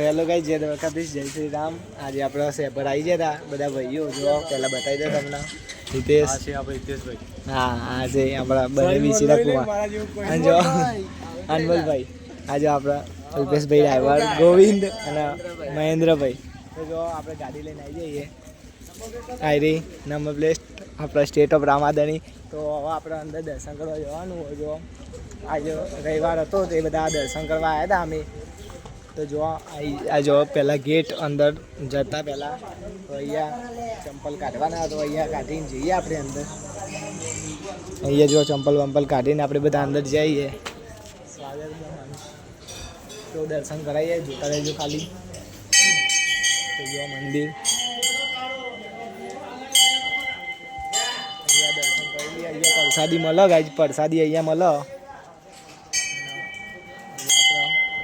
Hello guys, જય દ્વારકાધીશ, જય શ્રી રામ। આજે આપણે શેપર આવી ગયા હતા બધા ભાઈઓ। જો પહેલા બતાવી દો તમને હિતેશ, છે આપણે હિતેશભાઈ। હા આ છે આપણા બને વિસીરા કુમાર અને જો અનમોલભાઈ। આજે આપણા અલ્પેશભાઈ ડ્રાઈવર, ગોવિંદ અને મહેન્દ્રભાઈ। તો જો આપણે ગાડી લઈને આવી જઈએ આયરી નંબર પ્લેટ આપણા સ્ટેટ ઓફ રામાદણી। તો હવે આપણે અંદર દર્શન કરવા જવાનું હોય। જો આજે રવિવાર હતો તો એ બધા દર્શન કરવા આવ્યા હતા અમે। તો જો આ જો પહેલાં ગેટ અંદર જતા પહેલાં તો અહીંયા ચંપલ કાઢવાના, તો અહીંયા કાઢીને જઈએ આપણે અંદર। અહીંયા જો ચંપલ વંપલ કાઢીને આપણે બધા અંદર જઈએ। સ્વાગત તો દર્શન કરાવીએ, જોતા રહેજો ખાલી। તો જો મંદિર અહીંયા દર્શન કરી લઈએ। અહીંયા પ્રસાદી મળે ગાઈસ, પ્રસાદી અહીંયા મળે,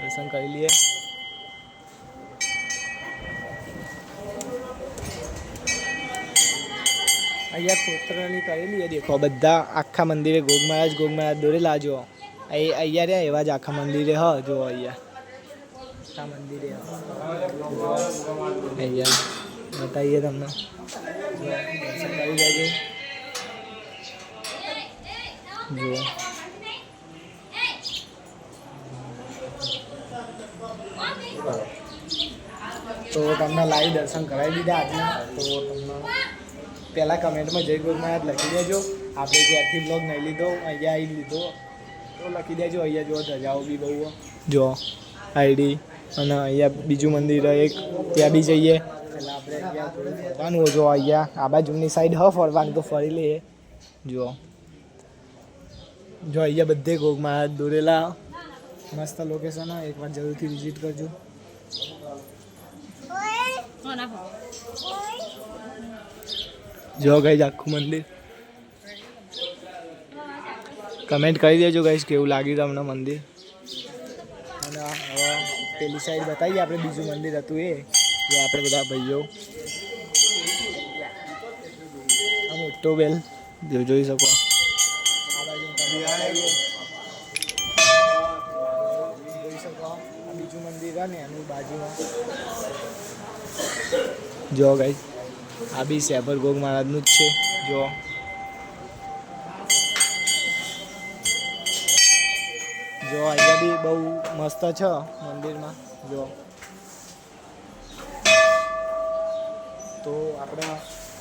દર્શન કરી લઈએ। અહીંયા કોતરણી કરેલી છે, દેખો બધા આખા મંદિરે ગોગ મહારાજ દોરેલા। જો અહીંયા રહ્યા એવા જ આખા મંદિરે હ, જો અહીંયા આખા મંદિરે અહીંયા બતાવીએ તમને, દર્શન કરી લેજો। જુઓ તો તમને લાઈવ દર્શન કરાવી દીધા આજના। તો તમને પહેલાં કમેન્ટમાં જય ગોગ મહારાજ લખી દેજો। આપણે જ્યારથી બ્લોગ નહીં લીધો અહીંયા આવી લીધો તો લખી દેજો। અહીંયા જો ધજાઓ બી બહુ જો આઈડી, અને અહીંયા બીજું મંદિર એક ત્યાં બી જઈએ। પહેલાં આપણે અહીંયા થોડું ફરવાનું હોય। જો અહીંયા આ બાજુની સાઈડ હ ફરવાનું, તો ફરી લઈએ। જો અહીંયા બધે ગોગ મહારાજ દોરેલા, મસ્ત લોકેશન હોય, એકવાર જરૂરથી વિઝિટ કરજો। જો ગાઈસ આખું મંદિર, કમેન્ટ કરી દેજો ગાઈસ કેવું લાગ્યું તમને મંદિર। અને હવે પેલી સાઈડ બતાવીએ આપણે બીજું મંદિર હતું એ, જો આપણે બધા ભાઈઓ આ મોટો બેલ જોઈ શકો। આ બાજુ જોઈ શકો, આ બીજું મંદિર છે ને એનું બાજુમાં જો ગાઈસ આ બી શેપર ગોગ મહારાજનું જ છે। જો અહીંયા બી બહુ મસ્ત છે મંદિરમાં। જો તો આપણે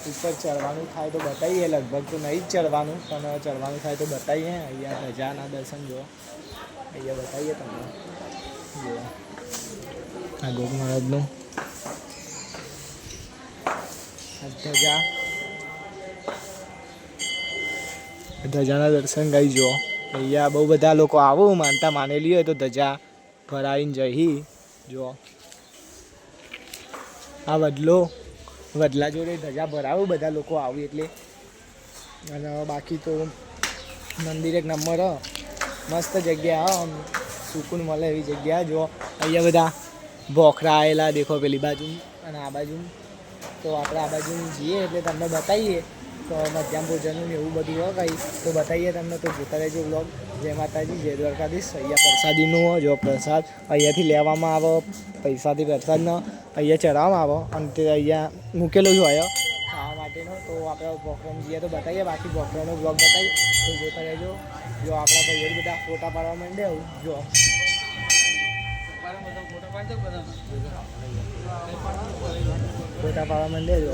ઉપર ચડવાનું થાય તો બતાવીએ, લગભગ તો નહીં જ ચડવાનું, પણ ચડવાનું થાય તો બતાવીએ। અહીંયા ધજાના દર્શન જો અહીંયા બતાવીએ તમને। જો આ ગોગ મહારાજનું ધજાના દર્શન કરી। જો અહીંયા બહુ બધા લોકો આવું માનતા માનેલી હોય તો ધજા ફરાવીને જઈ। જો આ વડલા જોડે ધજા ભરાવું બધા લોકો આવું એટલે। અને બાકી તો મંદિર એક નંબર હ, મસ્ત જગ્યા હ, સુકૂન મળે એવી જગ્યા। જો અહીંયા બધા ભોખરા આવેલા દેખો પેલી બાજુ અને આ બાજુ। તો આપણે આ બાજુ જઈએ એટલે તમને બતાવીએ। તો મધ્યાહન ભોજનનું એવું બધું હોય કંઈ તો બતાવીએ તમને। તો જોતા રહેજો બ્લોગ। જય માતાજી, જય દ્વારકાધીશ। અહીંયા પ્રસાદીનું હોય, જો પ્રસાદ અહીંયાથી લેવામાં આવે, પૈસાથી પ્રસાદનો અહીંયા ચડાવવામાં આવે, અને તે અહીંયા મૂકેલો જ હોય ખાવા માટેનો। તો આપણે ભોખરામાં જઈએ તો બતાવીએ, બાકી ભોખરાનો બ્લોગ બતાવીએ તો જોતા રહેજો। જો આપણા ભાઈઓ બધા ફોટા પાડવા માંડે આવું જો ફોટા પાડવા માંડે। જો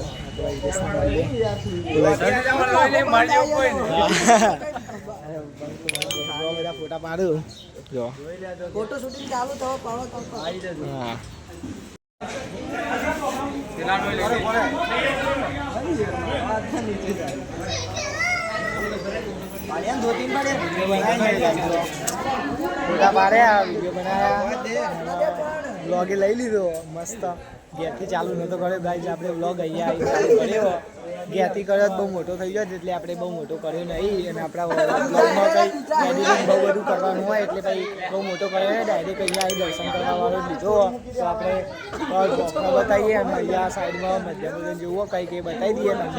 બધા ફોટા પાડું। જો ફોટો શૂટિંગ ચાલુ થયો, હા ફોટા પાડ્યા, વિડીયો બનાવ્યા, બ્લોગે લઈ લીધો મસ્ત। ઘેરથી ચાલુ નહોતો કર્યો ગાઈસ આપણે બ્લોગ, અહીંયા ચાલુ કર્યો। ઘેરથી કર્યો બહુ મોટો થઈ ગયો એટલે આપણે બહુ મોટો કર્યો નહીં। અને આપણા બ્લોગમાં કંઈ એડિટિંગ બહુ બધું કરવાનું હોય એટલે કંઈ બહુ મોટો કર્યો નહીં, ડાયરેક્ટ અહીંયા આવી દર્શન કરવાવાળો લીધો। તો આપણે બતાવીએ, અને અહીંયા સાઈડમાં મધ્યભોજન જેવું કંઈ કંઈ બતાવી દઈએ અંદર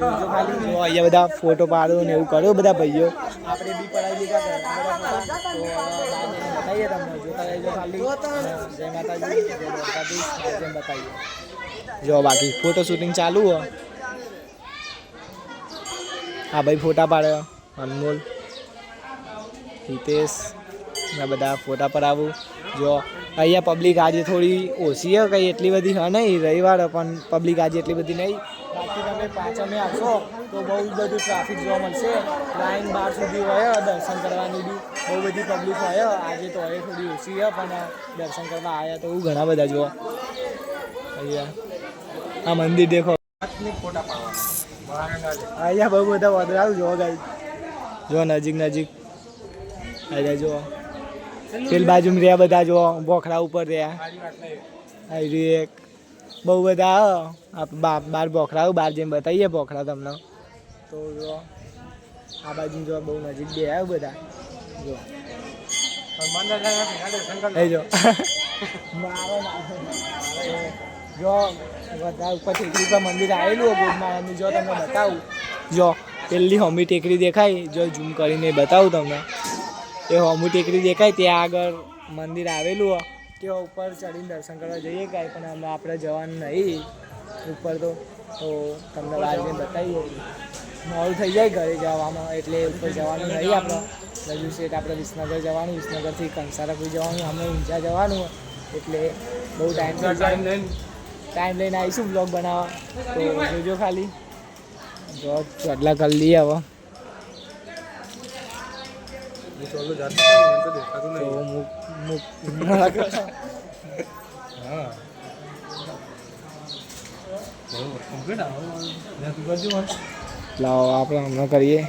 જોજો ખાલી। જો અહીંયા બધા ફોટો પાડો ને એવું કર્યો બધા ભાઈઓ, આપણે બી પડાવી દીધા બધા ફોટા। તો બતાવીએ તમને, જોતા રહેજો। ખાલી જય માતાજી જય દ્વારકાધીશ જેમ બતાવીએ જો બાકી ફોટો શૂટિંગ ચાલુ હોય હા ભાઈ ફોટા પાડે અનમોલ હિતેશ ને બધા ફોટા પડાવું જો અહીંયા પબ્લિક આજે થોડી ઓછી છે કંઈ એટલી બધી હા નહીં રવિવાર પણ પબ્લિક આજે એટલી બધી નહીં બાકી તમે પાછળને આવશો તો બહુ બધું ટ્રાફિક જોવા મળશે લાઈન 12 સુધી હોય દર્શન કરવાની બી બહુ બધી પબ્લિક હોય આજે તો હવે થોડી ઓછી છે પણ દર્શન કરવા આવ્યા તો ઘણા બધા જોવા અહીંયા આ મંદિર દેખો ફોટા પાડવાના અહીંયા બહુ બધા વાદળાઓ જોવા ગાય જો નજીક નજીક અહીંયા જો પેલ બાજુ રહ્યા બધા જો બોખડા ઉપર રહ્યા એક બહુ બધા બાર બોખડા બાર જેમ બતાવીએ બોખડા તમને તો જો આ બાજુ જો બહુ નજીક બે આવ્યો બધા જો મારો જો બધા ઉપર ટેકરી પર મંદિર આવેલું ગોદમાળાનું જો તમને બતાવું જો પેલી હોમી ટેકરી દેખાય જો ઝૂમ કરીને બતાવું તમને એ હોમી ટેકરી દેખાય ત્યાં આગળ મંદિર આવેલું ત્યાં ઉપર ચડીને દર્શન કરવા જઈએ કાંઈ પણ આપણે જવાનું નહીં ઉપર તો તમને બહાર જઈને બતાવીએ મોડું થઈ જાય ઘરે જવામાં એટલે ઉપર જવાનું નહીં આપણે રજુ સેટ આપણે વિસનગર જવાનું વિસનગરથી કંસારાપુર જવાનું અમે ઊંચા જવાનું એટલે બહુ ટાઈમ લઈને આવીશું બ્લોગ બનાવવા તો જોજો ખાલી જો ચોટલા કરી લઈએ હવે લાવો આપણે હમણાં કરીએ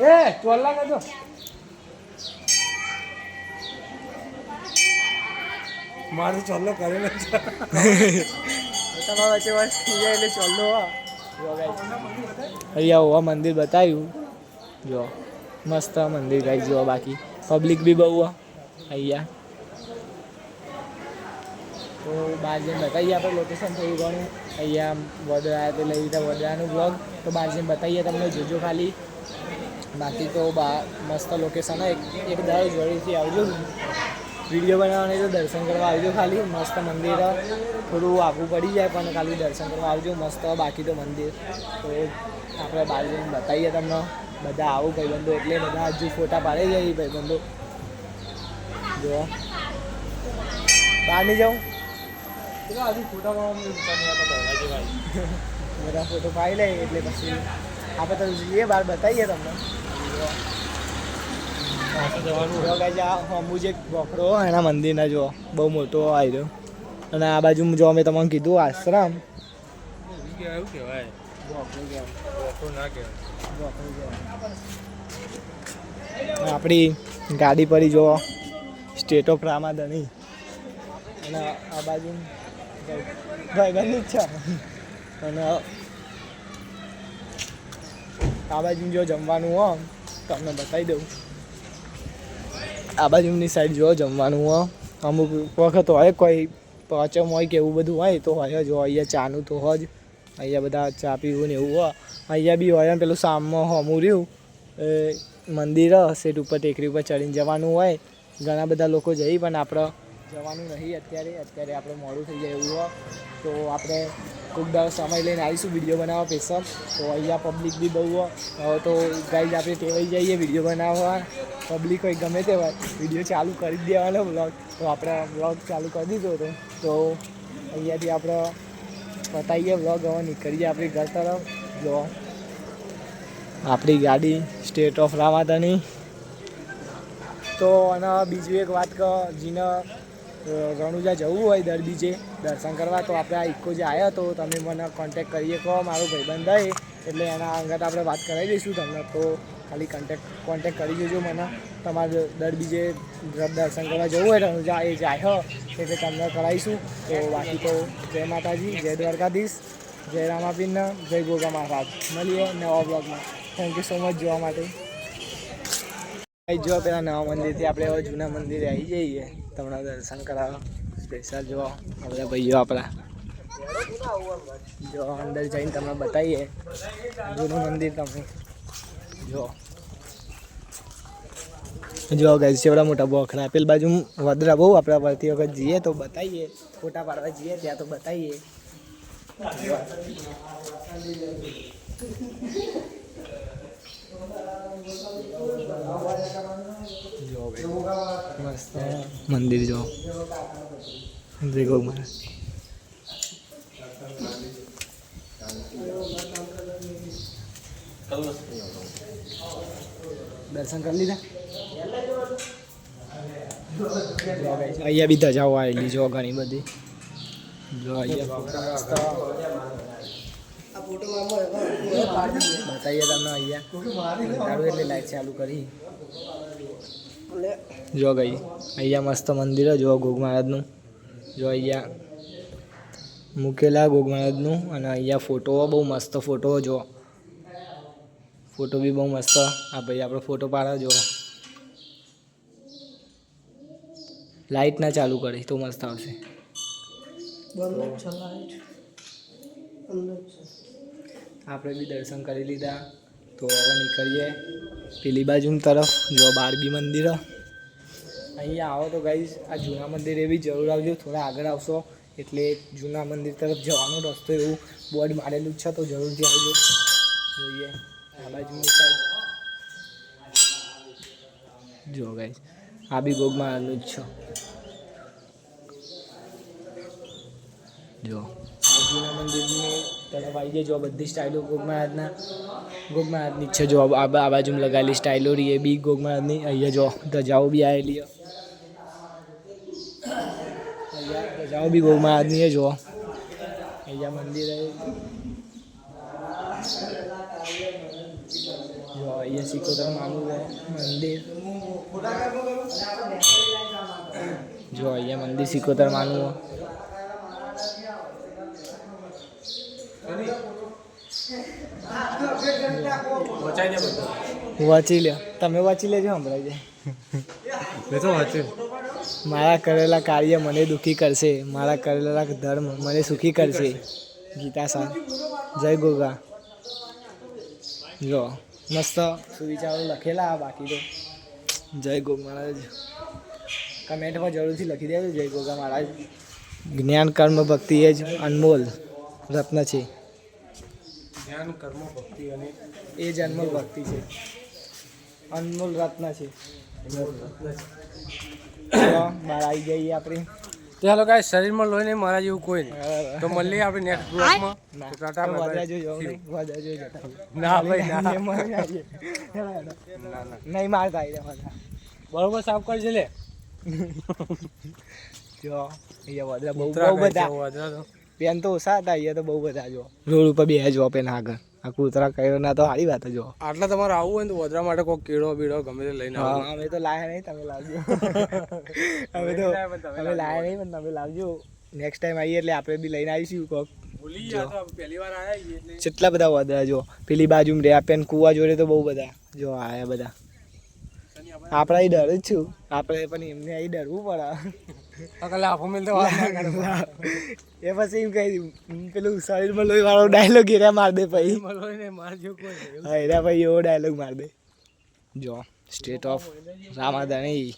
મારે ચોલ્લો કરે તમારા વચ્ચે વર્ષ થઈ જાય એટલે ચોલ્લો અહીંયા હોવા મંદિર બતાવ્યું જો મસ્ત મંદિર ગાઈ જો બાકી પબ્લિક બી બહુ અહીંયા તો બહાર જઈને બતાવીએ આપણે લોકેશન થોડું ઘણું અહીંયા વડોદરા તે લઈ લીધા વડોદરાનું બ્લોગ તો બહાર જઈને બતાવીએ તમને જોજો ખાલી બાકી તો મસ્ત લોકેશન એક દાડો જોડેથી આવજો વિડીયો બનાવવાની તો દર્શન કરવા આવજો ખાલી મસ્ત મંદિર થોડું આગું પડી જાય પણ ખાલી દર્શન કરવા આવજો મસ્ત બાકી તો મંદિર તો આપણે બહાર જઈને બતાવીએ તમને બધા આવું ભાઈબંધો એટલે બધા હજુ ફોટા પાડી જાય ભાઈબંધો જો બહાર નહીં જાઉં હજુ ફોટા બધા ફોટો પાડી લે એટલે પછી આપણે તો જઈએ બહાર બતાવીએ તમને હમું જે બોખડો એના મંદિરના જો બહુ મોટો આવ્યો અને આ બાજુ જો મેં તમને કીધું આશ્રમ આપણી ગાડી પડી જો સ્ટેટ ઓફ રામાધણી અને આ બાજુ ભાઈબંધની જ છે અને આ બાજુ જો જમવાનું હોય તમને બતાવી દઉં આ બાજુની સાઈડ જો જમવાનું હોય અમુક વખત હોય કોઈ પચમ હોય કે એવું બધું હોય તો હોય જ અહીંયા ચાનું તો હોય જ અહીંયા બધા ચા પીવું ને એવું હોય અહીંયા બી હોય પેલું સામમાં હમું રહ્યું મંદિર સેટ ઉપર ટેકરી ઉપર ચડીને જવાનું હોય ઘણા બધા લોકો જઈ પણ આપણે જવાનું નહીં અત્યારે આપણે મોડું થઈ જાય એવું હોય તો આપણે ખૂબ દર સમય લઈને આવીશું વિડીયો બનાવવા પેશર તો અહીંયા પબ્લિક બી બહુ હોય તો ગાઈઝ આપણે ટેવાઈ જઈએ વિડીયો બનાવવા પબ્લિક હોય ગમે તે હોય વિડીયો ચાલુ કરી જ દેવાનો બ્લોગ તો આપણે બ્લોગ ચાલુ કરી દીધો હતો તો અહીંયાથી આપણે બતાવીએ બ્લોગ હવે નીકળીએ આપણી ઘર તરફ જો આપણી ગાડી સ્ટેટ ઓફ રામાધણી તો અને બીજું એક વાત કે જેને રણુજા જવું હોય દર બીજે દર્શન કરવા તો આપણે આ ઇકો જે આવ્યો તો તમે મને કોન્ટેક કરીએ કહો મારો ભાઈબંધ હોય એટલે એના અંગત આપણે વાત કરાવી દઈશું તમને તો ખાલી કોન્ટેક કરી દેજો મને તમારે દર બીજે દર્શન કરવા જવું હોય રણુજા એ જાય એટલે તમને કરાવીશું તો બાકી તો જય માતાજી જય દ્વારકાધીશ જય રામાપીરને જય ગોગા મહારાજ મળીએ નવા બ્લોગમાં થેન્ક યુ સો મચ જોવા માટે જો પેલા નવા મંદિરથી આપણે હવે જૂના મંદિરે આવી જઈએ તમને દર્શન કરાવવા સ્પેશિયલ જો બધા ભાઈઓ આપણા જો અંદર જઈને તમને બતાવીએ જૂનું મંદિર તમે જો જો ગાઈસ કેવડા મોટા બોખરા પેલ બાજુ વદરા બહુ આપણે વળતી વખત જઈએ તો બતાવીએ, ફોટા પાડવા જઈએ ત્યાં તો બતાવીએ. મસ્ત મંદિર જો જય ગૌ મહારાજ. દર્શન કરી લીધા. અહીંયા બી ધજાઓ આવેલી જો ઘણી બધી. જો અહીંયા બતાવીએ તમને અહીંયા એટલે લાઈટ ચાલુ કરી. જો ગઈ અહીંયા મસ્ત મંદિર જો ગોગ મહારાજનું. જો અહીંયા મૂકેલા ગોગ મહારાજનું અને અહીંયા ફોટો બહુ મસ્ત ફોટો જો. ફોટો બી બહુ મસ્ત. આ ભાઈ આપણે ફોટો પાડવા જો. લાઈટ ના ચાલુ કરી તો મસ્ત આવશે. આપણે બી દર્શન કરી લીધા તો હવે નીકળીએ પેલી બાજુ તરફ. જો બાર બી મંદિર અહીંયા આવો તો ગાઈઝ આ જૂના મંદિર એવી જરૂર આવજો. થોડા આગળ આવશો એટલે જૂના મંદિર તરફ જવાનો રસ્તો એવું બોર્ડ મારેલું જ છે તો જરૂરથી આવજો. જોઈએ આ બાજુની સાઈડ જો ગાઈઝ આ બી ગોગ મહારાજનું જ છે. જો જૂના મંદિરની તરફ આવી જાય. જો બધી સ્ટાઇલો ગોગ મહારાજની છે. જો આ બાજુમાં લગાવેલી સ્ટાઇલો રહી એ બી ગોગ મહારાજની. અહીંયા જો ધજાઓ બી આવેલી. અહીંયા ધજાઓ બી ગોગ મહારાજની જો. અહીંયા મંદિર જો અહીંયા સિકોતર માનું મંદિર. જો અહીંયા મંદિર સિકોતર માનું. વાંચી લ્યો તમે વાંચી લેજો. સંભળાઈ જાય. મારા કરેલા કાર્ય મને દુઃખી કરશે, મારા કરેલા ધર્મ મને સુખી કરશે. ગીતા સા જય ગોગા. જો મસ્ત સુવિચારો લખેલા. બાકી તો જય ગોગ મહારાજ કમેન્ટમાં જરૂરથી લખી દેજો. જય ગોગા મહારાજ. જ્ઞાન કર્મ ભક્તિ એ જ અનમોલ રત્ન છે. જ્ઞાન કર્મ ભક્તિ અને એ જ અનમોલ ભક્તિ છે. અનમોલ રત્ન છે. બહાર આવી જઈએ આપણે. ચાલો ગાઈસ શરીરમાં લોહી નહીં મારા જેવું કોઈ નહીં. તો મળીએ આપણે નેક્સ્ટ બ્લોગમાં. Tata bye bye. ના ભાઈ નહીં મારતા બરોબર સાફ કરજે લે. જો અહીંયા વદરા બહુ બધા પેન તો ઓછા હતા. અહીંયા તો બહુ બધા જો રોડ ઉપર બે જો પેન આગળ. આ કૂતરા કર્યો ના તો સારી વાત જો. આટલા તમારે આવવું હોય તો વદરા માટે કોઈ કીડો બીડો ગમે તે લઈને આવો. અમે તો લાયા નહીં, તમે લાવજો. અમે લાયા નહીં પણ તમે લાવજો. નેક્સ્ટ ટાઈમ આવીએ એટલે આપણે બી લઈને આવીશું કોક. પહેલી વાર આવ્યા કેટલા બધા વદરા જો. પેલી બાજુ રહ્યા પેન કુવા જોડે તો બહુ બધા જો આયા બધા. આપણે અહીં ડર જ છું. આપણે પણ એમને અહીં ડરવું પડે. એ પછી એમ કહી પેલું શરીરમાં લોહી વાળો ડાયલોગ એરા માર દે પછી. હા એરા ભાઈ એવો ડાયલોગ માર દે. જો સ્ટેટ ઓફ રામાદાણી.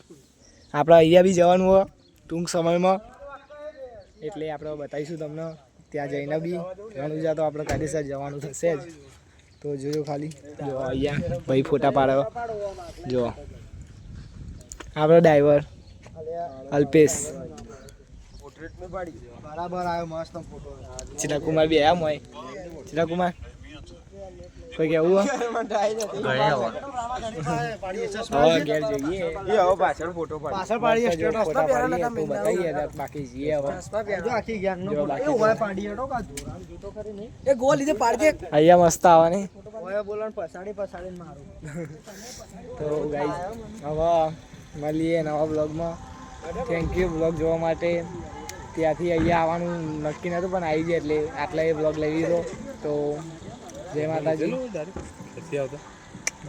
આપણે અહીંયા બી જવાનું હોય ટૂંક સમયમાં એટલે આપણે બતાવીશું તમને. ત્યાં જઈને બી રણુજા તો આપણે કાયદેસર જવાનું થશે જ. તો જોજો ખાલી. જો અહીંયા ભાઈ ફોટા પાડો. જો આપણો ડ્રાઈવર અલ્પેશ બરાબર આવ્યો. મસ્ત ફોટો. ચિરા કુમાર બી આવ્યા મોય. ચિરા કુમાર કોઈ કેવું ઘેર જઈએ પાછળ ફોટો પાડીએ બાકી જઈએ અહીંયા મસ્ત આવવાની. તો ગાઈસ હવે મળીએ નવા બ્લોગમાં. થેન્ક યુ બ્લોગ જોવા માટે. ત્યાંથી અહીંયા આવવાનું નક્કી નહોતું પણ આવી જાય એટલે આટલા એ બ્લોગ લઈ લીધો. તો જય માતાજી.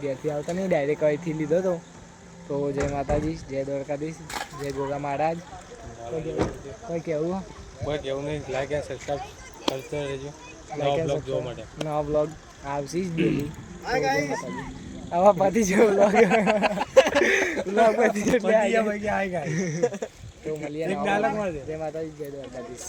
ઘેરથી આવતા નહીં ડાયરેક્ટ અહીંથી લીધો હતો. તો જય માતાજી, જય દ્વારકાધીશ, જય ગોગા મહારાજ. કોઈ કહેવું નહીં. લાઈક એન્ડ સબસ્ક્રાઇબ કરતા રહેજો. નવા બ્લોગ જોવા માટે. નવા બ્લોગ આવશે જ ડેલી. આવા પતિ જેવો બ્લોગ તો મળીએ એક ડાયલોગ મારજે. જય માતાજી જય દ્વારકાધીશ.